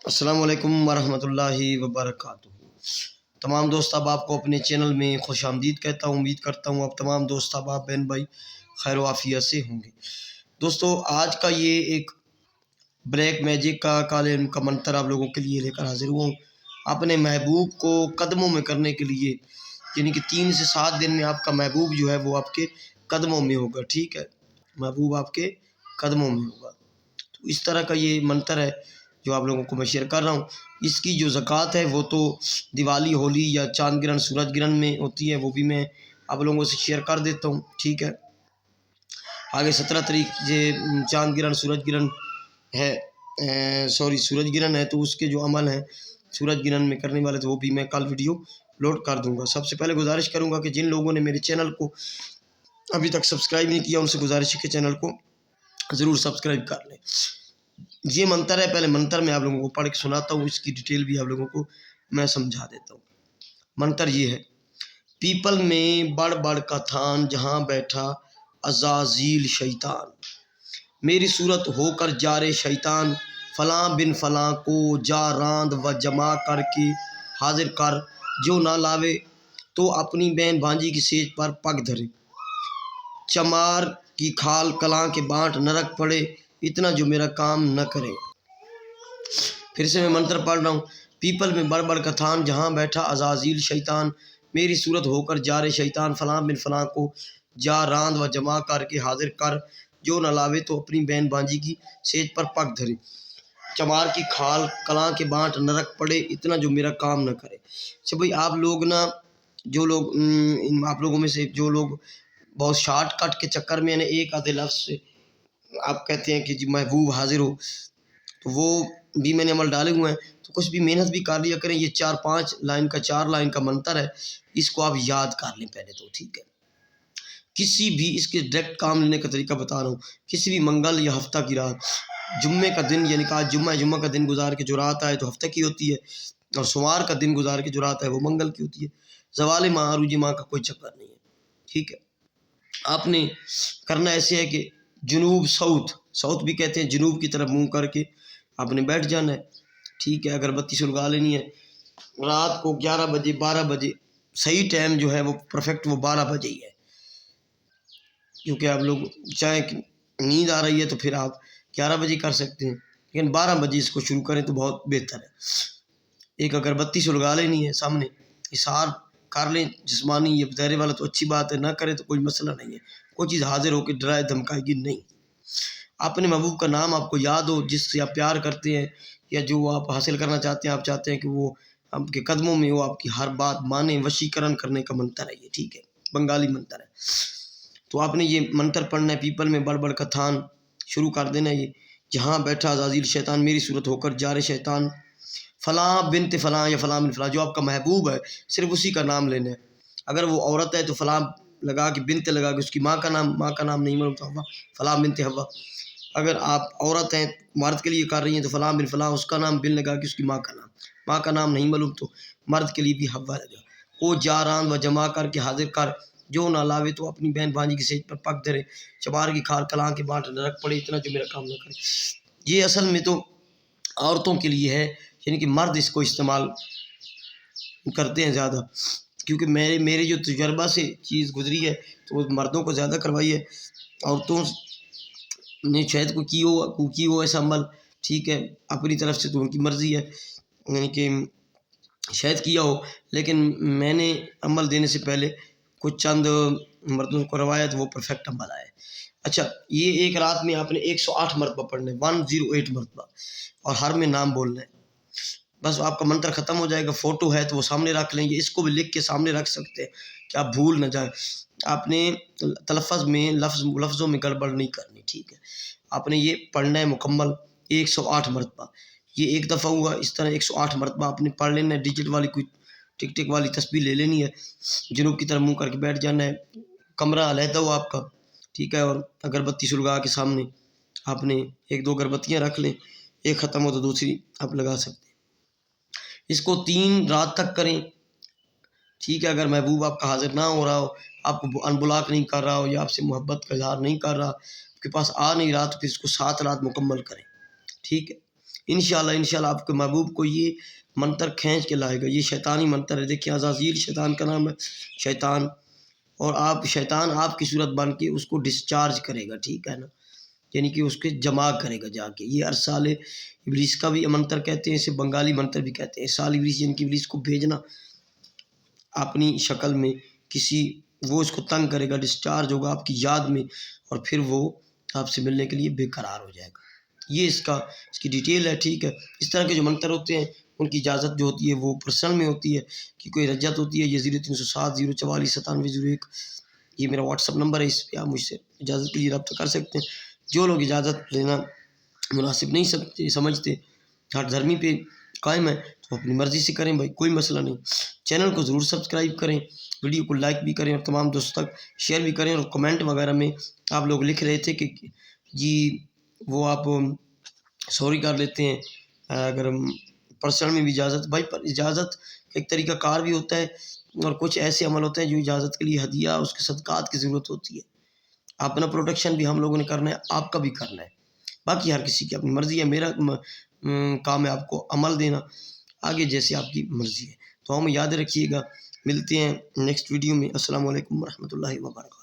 السلام علیکم ورحمۃ اللہ وبرکاتہ۔ تمام دوست احباب کو اپنے چینل میں خوش آمدید کہتا ہوں۔ امید کرتا ہوں اب تمام دوست احباب بہن بھائی خیر و عافیت سے ہوں گے۔ دوستو آج کا یہ ایک بلیک میجک کا کالے علم کا منتر آپ لوگوں کے لیے لے کر حاضر ہوا ہوں۔ اپنے محبوب کو قدموں میں کرنے کے لیے، یعنی کہ 3 سے 7 دن میں آپ کا محبوب جو ہے وہ آپ کے قدموں میں ہوگا، ٹھیک ہے، محبوب آپ کے قدموں میں ہوگا۔ تو اس طرح کا یہ منتر ہے جو آپ لوگوں کو میں شیئر کر رہا ہوں۔ اس کی جو زکوٰۃ ہے وہ تو دیوالی، ہولی یا چاند گرہن، سورج گرہن میں ہوتی ہے، وہ بھی میں آپ لوگوں سے شیئر کر دیتا ہوں، ٹھیک ہے۔ آگے 17 تاریخ سے چاند گرہن، سورج گرہن ہے، سورج گرہن ہے، تو اس کے جو عمل ہیں سورج گرہن میں کرنے والے، تو وہ بھی میں کل ویڈیو لوڈ کر دوں گا۔ سب سے پہلے گزارش کروں گا کہ جن لوگوں نے میرے چینل کو ابھی تک سبسکرائب نہیں کیا، ان سے گزارش ہے کہ چینل کو ضرور سبسکرائب کر لیں۔ یہ منتر ہے، پہلے منتر میں آپ لوگوں کو پڑھ کے سناتا ہوں، اس کی ڈیٹیل بھی آپ لوگوں کو میں سمجھا دیتا ہوں۔ منتر یہ ہے: پیپل میں بڑھ بڑھ کا تھان، جہاں بیٹھا عزازیل شیطان، میری صورت ہو کر جارے شیطان، فلاں بن فلاں کو جا راند و جمع کر کے حاضر کر، جو نہ لاوے تو اپنی بہن بھانجی کی سیج پر پگ دھرے، چمار کی کھال کلاں کے بانٹ نہ رکھ پڑے، اتنا جو میرا کام نہ کرے۔ پھر سے میں منتر پڑھ رہا ہوں: پیپل میں بڑھ بڑھ کا تھان، جہاں بیٹھا عزازیل شیطان، میری صورت ہو کر جارے شیطان، فلاں بن فلاں کو جا راند و جمع کر کے حاضر کر، جو نہ لاوے تو اپنی بہن بانجی کی سیج پر پگ دھرے، چمار کی کھال کلاں کے بانٹ نہ رکھ پڑے، اتنا جو میرا کام نہ کرے۔ اچھا بھائی، آپ لوگ نا، جو لوگ آپ لوگوں میں سے جو لوگ بہت شارٹ کٹ کے چکر میں یعنی ایک آدھے لفظ سے آپ کہتے ہیں کہ جی محبوب حاضر ہو، تو وہ بھی میں نے عمل ڈالے ہوئے ہیں، تو کچھ بھی محنت بھی کر لیا کریں۔ یہ 4 لائن کا منتر ہے، اس کو آپ یاد کر لیں پہلے تو، ٹھیک ہے۔ کسی بھی اس کے ڈائریکٹ کام لینے کا طریقہ بتا رہا ہوں، کسی بھی منگل یا ہفتہ کی رات، جمعے کا دن، یعنی کہ آج جمعہ کا دن گزار کے جو رات آئے تو ہفتہ کی ہوتی ہے، اور سوموار کا دن گزار کے جو رات ہے وہ منگل کی ہوتی ہے۔ زوال ماہ، عروج ماہ کا کوئی چکر نہیں ہے، ٹھیک ہے۔ آپ نے کرنا ایسے ہے کہ جنوب ساؤتھ بھی کہتے ہیں، جنوب کی طرف منہ کر کے آپ نے بیٹھ جانا ہے، ٹھیک ہے۔ اگربتی سلگا لینی ہے، رات کو 11 بجے 12 بجے، صحیح ٹائم جو ہے وہ پرفیکٹ وہ 12 بجے ہی ہے، کیونکہ آپ لوگ چاہیں کہ نیند آ رہی ہے تو پھر آپ 11 بجے کر سکتے ہیں، لیکن 12 بجے اس کو شروع کریں تو بہت بہتر ہے۔ ایک اگربتی سلگا لینی ہے، سامنے اظہار کر لیں جسمانی، یہ دائرے والا تو اچھی بات ہے، نہ کرے تو کوئی مسئلہ نہیں ہے، کوئی چیز حاضر ہو کے ڈرائے دھمکائے گی نہیں۔ اپنے محبوب کا نام آپ کو یاد ہو، جس سے آپ پیار کرتے ہیں یا جو آپ حاصل کرنا چاہتے ہیں، آپ چاہتے ہیں کہ وہ آپ کے قدموں میں ہو، آپ کی ہر بات مانے، وشیکرن کرنے کا منتر ہے یہ، ٹھیک ہے، بنگالی منتر ہے۔ تو آپ نے یہ منتر پڑھنا ہے: پیپل میں بڑھ بڑھ کا تھان، شروع کر دینا ہے یہ: جہاں بیٹھا عزازیل شیطان، میری صورت ہو کر جارے شیطان، فلاں بنت فلاں یا فلاں بن فلاں، جو آپ کا محبوب ہے صرف اسی کا نام لینا ہے۔ اگر وہ عورت ہے تو فلاں لگا کے، بنت لگا کے، اس کی ماں کا نام نہیں معلوم تو فلاں بنت حوا۔ اگر آپ عورت ہیں، مرد کے لیے کر رہی ہیں تو فلاں بن فلاں، اس کا نام بن لگا کے، اس کی ماں کا نام نہیں معلوم تو مرد کے لیے بھی حوا لگا۔ کو جا راند و جمع کر کے حاضر کر، جو نہ لاوے تو اپنی بہن بھانجی کی سیج پر پگ دھرے، چمار کی کھال کلاں کے بانٹ نہ رکھ پڑے، اتنا جو میرا کام نہ کرے۔ یہ اصل میں تو عورتوں کے لیے ہے، یعنی کہ مرد اس کو استعمال کرتے ہیں زیادہ، کیونکہ میرے جو تجربہ سے چیز گزری ہے تو وہ مردوں کو زیادہ کروائی ہے، عورتوں نے شاید کی ہو ایسا عمل، ٹھیک ہے، اپنی طرف سے تو ان کی مرضی ہے، یعنی کہ شاید کیا ہو، لیکن میں نے عمل دینے سے پہلے کچھ چند مردوں کو روایا تو وہ پرفیکٹ عمل آیا ہے۔ اچھا، یہ ایک رات میں آپ نے 108 مرتبہ پڑھنا ہے، 108 مرتبہ، اور ہر میں نام بولنا ہے، بس آپ کا منتر ختم ہو جائے گا۔ فوٹو ہے تو وہ سامنے رکھ لیں گے، اس کو بھی لکھ کے سامنے رکھ سکتے ہیں کہ آپ بھول نہ جائیں۔ آپ نے تلفظ میں لفظوں میں گڑبڑ نہیں کرنی، ٹھیک ہے۔ آپ نے یہ پڑھنا ہے مکمل 108 مرتبہ، یہ ایک دفعہ ہوا، اس طرح 108 مرتبہ آپ نے پڑھ لینا ہے۔ ڈیجٹ والی کوئی ٹک ٹک والی تسبیح لے لینی ہے، جنوب کی طرف منہ کر کے بیٹھ جانا ہے، کمرہ علیحدہ ہو آپ کا، ٹھیک ہے، اور اگربتی سلگا کے سامنے آپ نے 1-2 اگربتیاں رکھ لیں، ایک ختم ہو تو دوسری آپ لگا سکتے ہیں۔ اس کو 3 رات تک کریں، ٹھیک ہے۔ اگر محبوب آپ کا حاضر نہ ہو رہا ہو، آپ کو ان بلاک نہیں کر رہا ہو، یا آپ سے محبت کا اظہار نہیں کر رہا، آپ کے پاس آ نہیں رہا، تو پھر اس کو 7 رات مکمل کریں، ٹھیک ہے۔ انشاءاللہ آپ کے محبوب کو یہ منتر کھینچ کے لائے گا. یہ شیطانی منتر ہے. دیکھیں عزازیل شیطان کا نام ہے، شیطان، اور شیطان آپ کی صورت بن کے اس کو ڈسچارج کرے گا، ٹھیک ہے نا، یعنی کہ اس کے جمع کرے گا جا کے. یہ ارسال ابلیس کا بھی منتر کہتے ہیں، اسے بنگالی منتر بھی کہتے ہیں. ارسال ابلیس یعنی کہ ابلیس کو بھیجنا اپنی شکل میں کسی، وہ اس کو تنگ کرے گا، ڈسچارج ہوگا آپ کی یاد میں، اور پھر وہ آپ سے ملنے کے لیے بے قرار ہو جائے گا. یہ اس کی ڈیٹیل ہے، ٹھیک ہے. اس طرح کے جو منتر ہوتے ہیں ان کی اجازت جو ہوتی ہے وہ پرسنل میں ہوتی ہے، کہ کوئی رجت ہوتی ہے. یہ 0307 044 9701 یہ میرا واٹس اپ نمبر ہے، اس پہ آپ مجھ سے اجازت کے لیے رابطہ کر سکتے ہیں. جو لوگ اجازت لینا مناسب نہیں سمجھتے، ہر دھرمی پہ قائم ہے، تو اپنی مرضی سے کریں بھائی، کوئی مسئلہ نہیں. چینل کو ضرور سبسکرائب کریں، ویڈیو کو لائک بھی کریں، اور تمام دوستوں تک شیئر بھی کریں. اور کمنٹ وغیرہ میں آپ لوگ لکھ رہے تھے کہ جی وہ آپ سوری کر لیتے ہیں اگر پرسنل میں بھی اجازت. بھائی پر اجازت کا ایک طریقہ کار بھی ہوتا ہے، اور کچھ ایسے عمل ہوتے ہیں جو اجازت کے لیے ہدیہ اس کے صدقات کی ضرورت ہوتی ہے. اپنا پروٹیکشن بھی ہم لوگوں نے کرنا ہے، آپ کا بھی کرنا ہے. باقی ہر کسی کی اپنی مرضی ہے. میرا کام ہے آپ کو عمل دینا، آگے جیسے آپ کی مرضی ہے. تو ہم یاد رکھیے گا. ملتے ہیں نیکسٹ ویڈیو میں. السلام علیکم ورحمۃ اللہ وبرکاتہ.